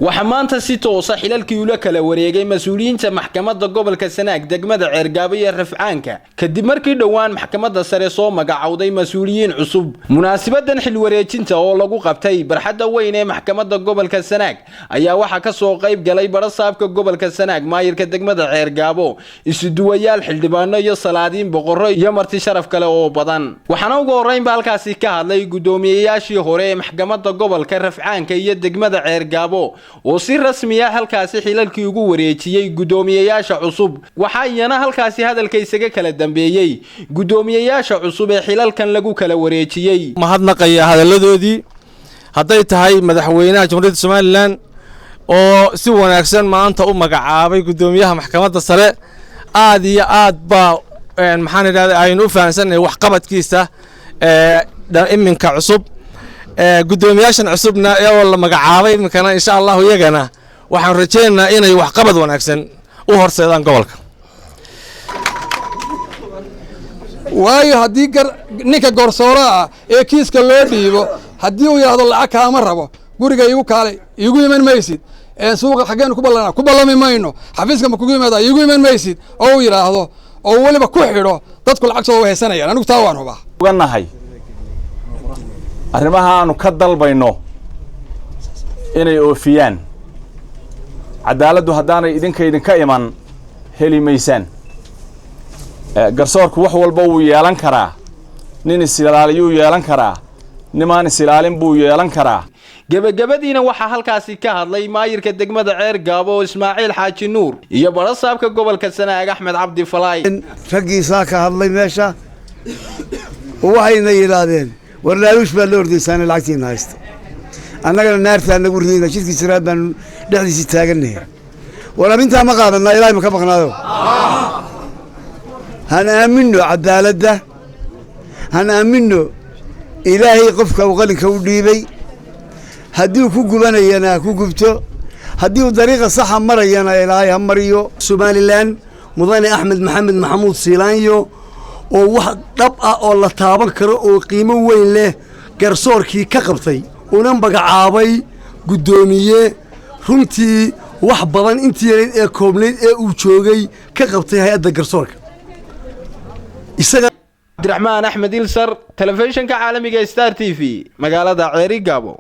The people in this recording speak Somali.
waxaa maanta si toosa xilalkii ula kala wareegay mas'uuliyiinta maxkamadda gobolka Sanaag degmada Ceergaabo iyo Rafcaanka kadib markii dhawaan maxkamadda sare soo magacawday mas'uuliyiin cusub munaasabadan xil wareejinta oo lagu qabtay barxadda weyn ee maxkamadda gobolka Sanaag ayaa waxa ka soo qayb galay barasaabka gobolka Sanaag maayirka degmada Ceergaabo isuduwayaal xildhibaano iyo salaadiin boqorro iyo marti sharaf kale oo badan waxaana ugu horeyn halkaasi ka hadlay gudoomiyayaashii hore ee maxkamadda gobolka Rafcaanka iyo degmada Ceergaabo oo si rasmi ah halkaasi xilalkii ugu wareejiyay gudoomiyayaasha cusub waxa iyana halkaasi hadalka isaga kala dambeeyay gudoomiyayaasha cusub ee xilalkan lagu kala wareejiyay mahadnaqaya hadaladoodii haday tahay madaxweynaha Jamhuuriyadda Soomaaliland oo si wanaagsan maanta u magacaabay gudoomiyaha maxkamadda sare aad iyo aad ba maxaan idhaahdaa aynu u fahansanay wax qabadkiisa iminka cusub gudoomiyaashan cusubna ee la magacaabay inkana insha Allah iyagana waxaan rajaynaynaa inay wax qabad wanaagsan u horseedaan gobolka waayo hadii ninka gorsooraa ee kiiska loo dhiibo hadii uu yiraahdo lacag kaama rabo guriga igu kaalay igu iman maysid suuqa xageen ku ballami mayno xafiiska ma kugu yimaada igu iman maysid oo yiraahdo oo waliba ku xidho dadku lacag soo haysanayaan anigu taa waan hubaa wanahay arrimaha aanu ka dalbayno inay oofiyaan cadaaladdu haddaanay idinka iman heli maysaan garsoorku wax walba uu yeelan karaa nin isilaaliyuu yeelan karaa nimaan isilaalin buu yeelan karaa gabagabadiina waxa halkaasi ka hadlay maayirka degmada Ceergaabo Ismaaciil Xaaji Nuur iyo barasaabka gobolka Sanaag Axmed Cabdi Falaay ragiisa ka hadlay meesha waxayna yiraahdeen warlaalush baa loo ordaysan lacagtiina haysta annagana naarta nagu ridayna shirkii siraad baan dhexdiisa taaganay walarinta ma qaadana ilaahay ma ka baqnaado han aamino cadaaladda han aamino ilaahay qofka uu qalinka u dhiibay haddii ku gubanayana ku gubto haddii dariiqa sax marayana ilaahay ha mariyo Somaliland mudane Axmed Maxamed Maxamuud Siilaanyo oo wax dhab ah oo la taaban karo oo qiimo weyn leh garsoorkii ka qabtay una magacaabay gudoomiye runtii wax badan intii ee koobneed ee uu joogay ka qabtay hay'adda garsoorka isaga Abdiraxmaan Axmed Ilsar telefishinka caalamiga Star TV magaalada Ceergaabo